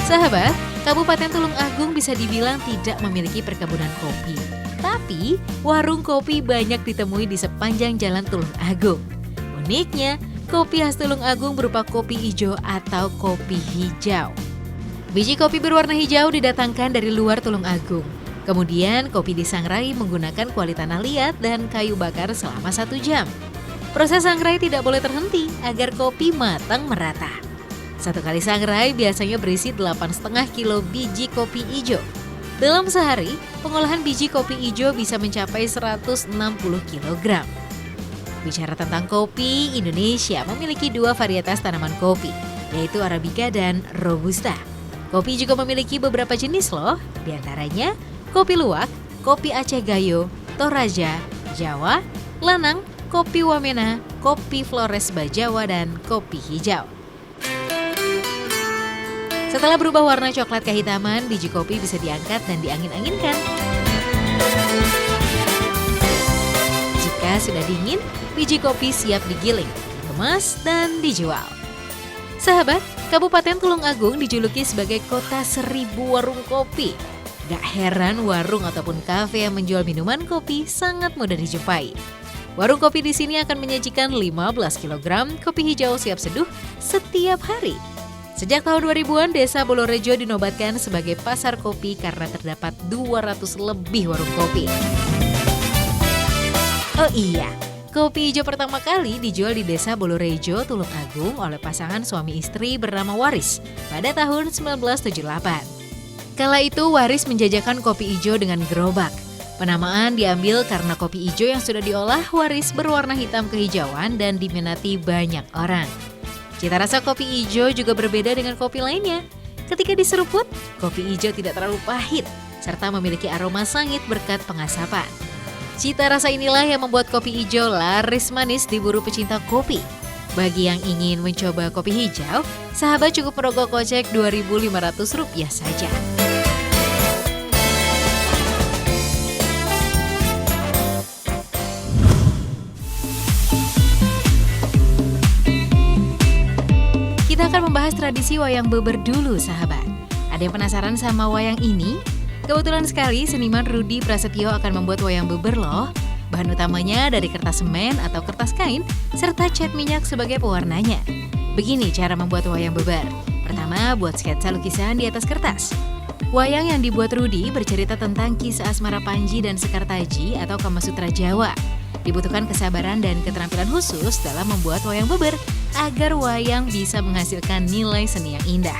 Sahabat, Kabupaten Tulung Agung bisa dibilang tidak memiliki perkebunan kopi. Tapi, warung kopi banyak ditemui di sepanjang jalan Tulung Agung. Uniknya, kopi khas Tulung Agung berupa kopi hijau atau kopi hijau. Biji kopi berwarna hijau didatangkan dari luar Tulung Agung. Kemudian, kopi disangrai menggunakan kuali tanah liat dan kayu bakar selama 1 jam. Proses sangrai tidak boleh terhenti agar kopi matang merata. 1 kali sangrai biasanya berisi 8,5 kilo biji kopi hijau. Dalam sehari, pengolahan biji kopi hijau bisa mencapai 160 kg. Bicara tentang kopi, Indonesia memiliki 2 varietas tanaman kopi, yaitu Arabica dan Robusta. Kopi juga memiliki beberapa jenis loh, diantaranya kopi luwak, kopi Aceh Gayo, Toraja, Jawa, Lanang, kopi Wamena, kopi Flores Bajawa, dan kopi hijau. Setelah berubah warna coklat kehitaman, biji kopi bisa diangkat dan diangin-anginkan. Jika sudah dingin, biji kopi siap digiling, dikemas, dan dijual. Sahabat, Kabupaten Tulung Agung dijuluki sebagai kota 1000 warung kopi. Gak heran warung ataupun kafe yang menjual minuman kopi sangat mudah dijumpai. Warung kopi di sini akan menyajikan 15 kg kopi hijau siap seduh setiap hari. Sejak tahun 2000-an, Desa Bolorejo dinobatkan sebagai pasar kopi karena terdapat 200 lebih warung kopi. Oh iya, kopi hijau pertama kali dijual di Desa Bolorejo, Tulung Agung oleh pasangan suami istri bernama Waris pada tahun 1978. Kala itu Waris menjajakan kopi hijau dengan gerobak. Penamaan diambil karena kopi hijau yang sudah diolah Waris berwarna hitam kehijauan dan diminati banyak orang. Cita rasa kopi hijau juga berbeda dengan kopi lainnya. Ketika diseruput, kopi hijau tidak terlalu pahit serta memiliki aroma sangit berkat pengasapan. Cita rasa inilah yang membuat kopi hijau laris manis diburu pecinta kopi. Bagi yang ingin mencoba kopi hijau, sahabat cukup merogoh kocek Rp2.500 saja. Kita akan membahas tradisi wayang beber dulu, sahabat. Ada yang penasaran sama wayang ini? Kebetulan sekali seniman Rudi Prasetyo akan membuat wayang beber loh. Bahan utamanya dari kertas semen atau kertas kain, serta cat minyak sebagai pewarnanya. Begini cara membuat wayang beber. Pertama, buat sketsa lukisan di atas kertas. Wayang yang dibuat Rudi bercerita tentang kisah asmara Panji dan Sekartaji atau Kamasutra Jawa. Dibutuhkan kesabaran dan keterampilan khusus dalam membuat wayang beber agar wayang bisa menghasilkan nilai seni yang indah.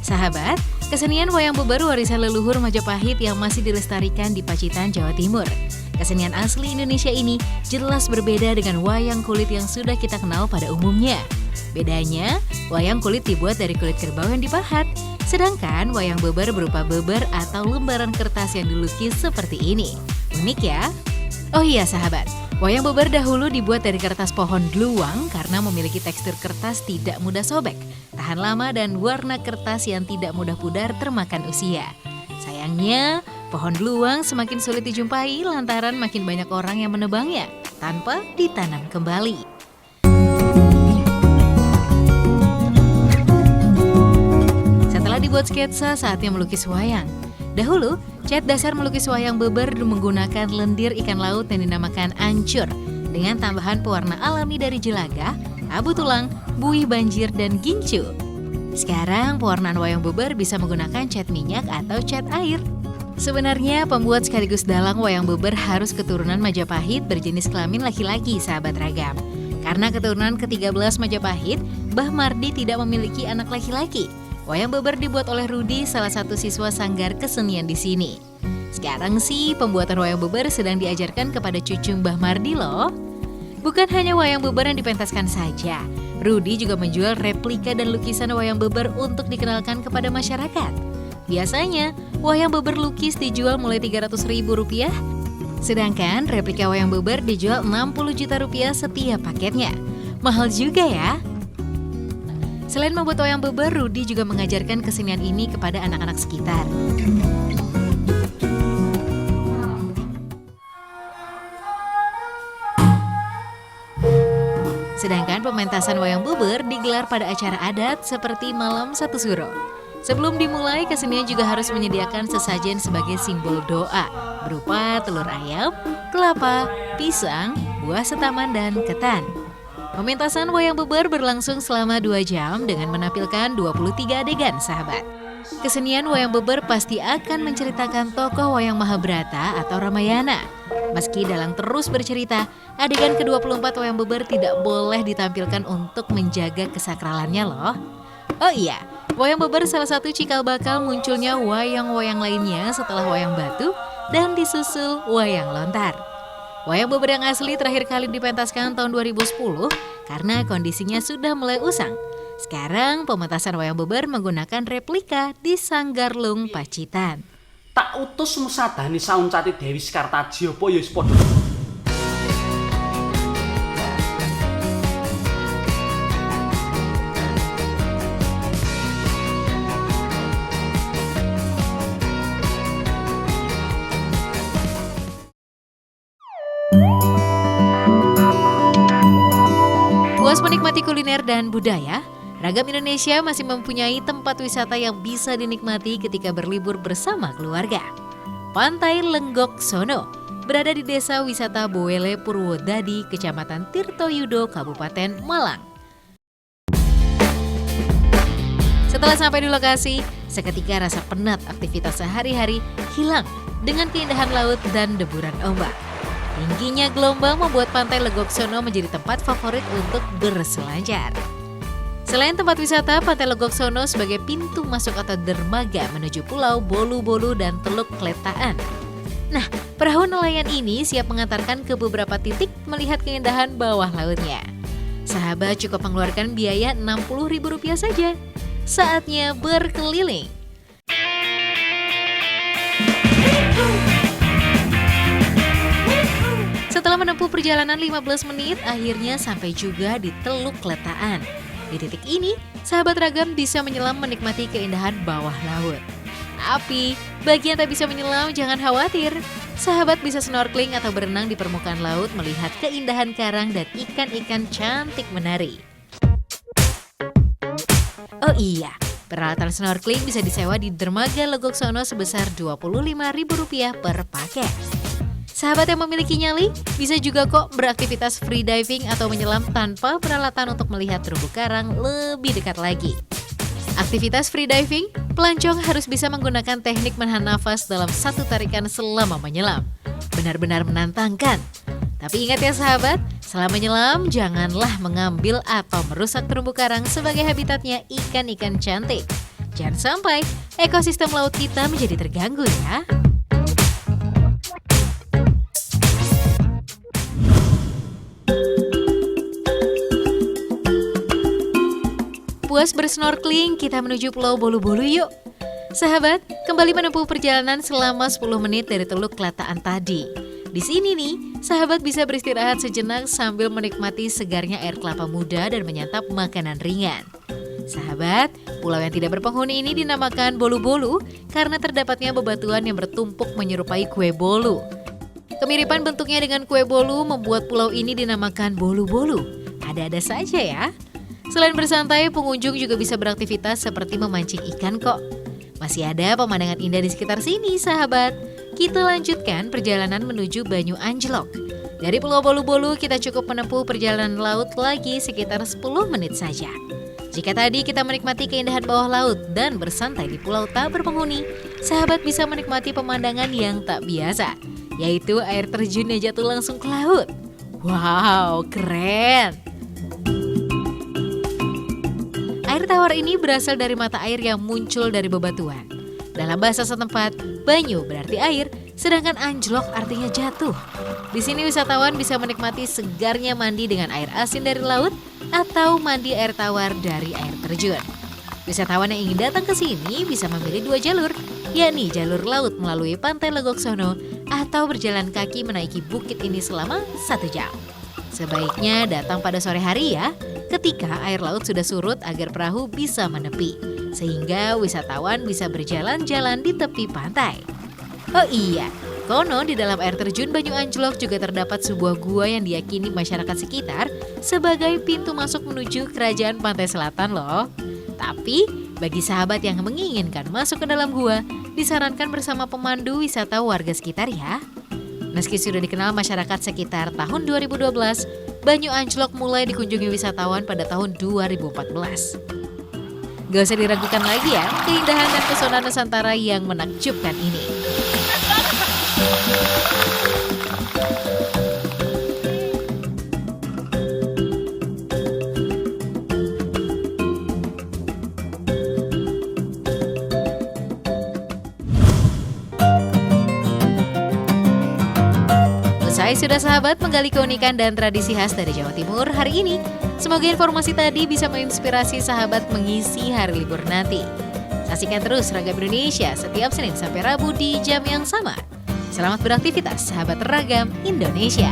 Sahabat, kesenian wayang beber warisan leluhur Majapahit yang masih dilestarikan di Pacitan, Jawa Timur. Kesenian asli Indonesia ini jelas berbeda dengan wayang kulit yang sudah kita kenal pada umumnya. Bedanya, wayang kulit dibuat dari kulit kerbau yang dipahat, sedangkan wayang beber berupa beber atau lembaran kertas yang dilukis seperti ini. Unik ya? Oh iya sahabat, wayang beber dahulu dibuat dari kertas pohon dluwang karena memiliki tekstur kertas tidak mudah sobek, tahan lama dan warna kertas yang tidak mudah pudar termakan usia. Sayangnya, pohon dluwang semakin sulit dijumpai lantaran makin banyak orang yang menebangnya tanpa ditanam kembali. Setelah dibuat sketsa, saatnya melukis wayang. Dahulu, cat dasar melukis wayang beber menggunakan lendir ikan laut yang dinamakan ancur dengan tambahan pewarna alami dari jelaga, abu tulang, buih banjir, dan gincu. Sekarang, pewarnaan wayang beber bisa menggunakan cat minyak atau cat air. Sebenarnya, pembuat sekaligus dalang wayang beber harus keturunan Majapahit berjenis kelamin laki-laki, sahabat ragam. Karena keturunan ke-13 Majapahit, Mbah Mardi tidak memiliki anak laki-laki. Wayang beber dibuat oleh Rudi, salah satu siswa sanggar kesenian di sini. Sekarang sih, pembuatan wayang beber sedang diajarkan kepada cucu Mbah Mardi loh. Bukan hanya wayang beber yang dipentaskan saja, Rudi juga menjual replika dan lukisan wayang beber untuk dikenalkan kepada masyarakat. Biasanya, wayang beber lukis dijual mulai Rp300.000, sedangkan replika wayang beber dijual Rp60 juta setiap paketnya. Mahal juga ya. Selain membuat wayang beber, Rudi juga mengajarkan kesenian ini kepada anak-anak sekitar. Sedangkan pementasan wayang beber digelar pada acara adat seperti Malam Satu Suro. Sebelum dimulai, kesenian juga harus menyediakan sesajen sebagai simbol doa, berupa telur ayam, kelapa, pisang, buah setaman, dan ketan. Pementasan wayang beber berlangsung selama 2 jam dengan menampilkan 23 adegan, sahabat. Kesenian wayang beber pasti akan menceritakan tokoh wayang Mahabharata atau Ramayana. Meski dalang terus bercerita, adegan ke-24 wayang beber tidak boleh ditampilkan untuk menjaga kesakralannya loh. Oh iya, wayang beber salah satu cikal bakal munculnya wayang-wayang lainnya setelah wayang batu dan disusul wayang lontar. Wayang beber yang asli terakhir kali dipentaskan tahun 2010 karena kondisinya sudah mulai usang. Sekarang pementasan wayang beber menggunakan replika di Sanggarlung, Pacitan. Tak utus musadani sauncati Dewi Sekartaji apa ya padha. Puas menikmati kuliner dan budaya, Ragam Indonesia masih mempunyai tempat wisata yang bisa dinikmati ketika berlibur bersama keluarga. Pantai Lenggok Sono berada di Desa Wisata Boele Purwodadi, Kecamatan Tirtoyudo, Kabupaten Malang. Setelah sampai di lokasi, seketika rasa penat aktivitas sehari-hari hilang dengan keindahan laut dan deburan ombak. Tingginya gelombang membuat Pantai Lenggok Sono menjadi tempat favorit untuk berselancar. Selain tempat wisata, Pantai Lenggok Sono sebagai pintu masuk atau dermaga menuju Pulau Bolu-Bolu dan Teluk Kletaan. Nah, perahu nelayan ini siap mengantarkan ke beberapa titik melihat keindahan bawah lautnya. Sahabat cukup mengeluarkan biaya Rp60.000 saja. Saatnya berkeliling. Setelah menempuh perjalanan 15 menit, akhirnya sampai juga di Teluk Kletaan. Di titik ini, sahabat Ragam bisa menyelam menikmati keindahan bawah laut. Tapi, bagi yang tak bisa menyelam, jangan khawatir. Sahabat bisa snorkeling atau berenang di permukaan laut melihat keindahan karang dan ikan-ikan cantik menari. Oh iya, peralatan snorkeling bisa disewa di Dermaga Lenggok Sono sebesar Rp25.000 per paket. Sahabat yang memiliki nyali bisa juga kok beraktivitas free diving atau menyelam tanpa peralatan untuk melihat terumbu karang lebih dekat lagi. Aktivitas free diving, pelancong harus bisa menggunakan teknik menahan nafas dalam satu tarikan selama menyelam. Benar-benar menantangkan. Tapi ingat ya sahabat, selama menyelam janganlah mengambil atau merusak terumbu karang sebagai habitatnya ikan-ikan cantik. Jangan sampai ekosistem laut kita menjadi terganggu ya. Puas bersnorkeling, kita menuju Pulau Bolu-Bolu yuk. Sahabat, kembali menempuh perjalanan selama 10 menit dari Teluk Kletaan tadi. Di sini nih, sahabat bisa beristirahat sejenak sambil menikmati segarnya air kelapa muda dan menyantap makanan ringan. Sahabat, pulau yang tidak berpenghuni ini dinamakan Bolu-Bolu karena terdapatnya bebatuan yang bertumpuk menyerupai kue bolu. Kemiripan bentuknya dengan kue bolu membuat pulau ini dinamakan Bolu-Bolu. Ada-ada saja ya. Selain bersantai, pengunjung juga bisa beraktivitas seperti memancing ikan kok. Masih ada pemandangan indah di sekitar sini, sahabat. Kita lanjutkan perjalanan menuju Banyu Anjlok. Dari Pulau Bolu-Bolu, kita cukup menempuh perjalanan laut lagi sekitar 10 menit saja. Jika tadi kita menikmati keindahan bawah laut dan bersantai di pulau tak berpenghuni, sahabat bisa menikmati pemandangan yang tak biasa, yaitu air terjun yang jatuh langsung ke laut. Wow, keren! Air tawar ini berasal dari mata air yang muncul dari bebatuan. Dalam bahasa setempat, banyu berarti air, sedangkan anjlok artinya jatuh. Di sini wisatawan bisa menikmati segarnya mandi dengan air asin dari laut atau mandi air tawar dari air terjun. Wisatawan yang ingin datang ke sini bisa memilih 2 jalur, yakni jalur laut melalui Pantai Lenggok Sono atau berjalan kaki menaiki bukit ini selama 1 jam. Sebaiknya datang pada sore hari ya, ketika air laut sudah surut agar perahu bisa menepi, sehingga wisatawan bisa berjalan-jalan di tepi pantai. Oh iya, konon di dalam air terjun Banyu Anjlok juga terdapat sebuah gua yang diyakini masyarakat sekitar sebagai pintu masuk menuju kerajaan pantai selatan loh. Tapi Bagi sahabat yang menginginkan masuk ke dalam gua, disarankan bersama pemandu wisata warga sekitar ya. Meski sudah dikenal masyarakat sekitar tahun 2012, Banyu Anjlok mulai dikunjungi wisatawan pada tahun 2014. Gak usah diragukan lagi ya, keindahan dan pesona Nusantara yang menakjubkan ini. Usai sudah sahabat menggali keunikan dan tradisi khas dari Jawa Timur hari ini. Semoga informasi tadi bisa menginspirasi sahabat mengisi hari libur nanti. Saksikan terus Ragam Indonesia setiap Senin sampai Rabu di jam yang sama. Selamat beraktivitas sahabat Ragam Indonesia.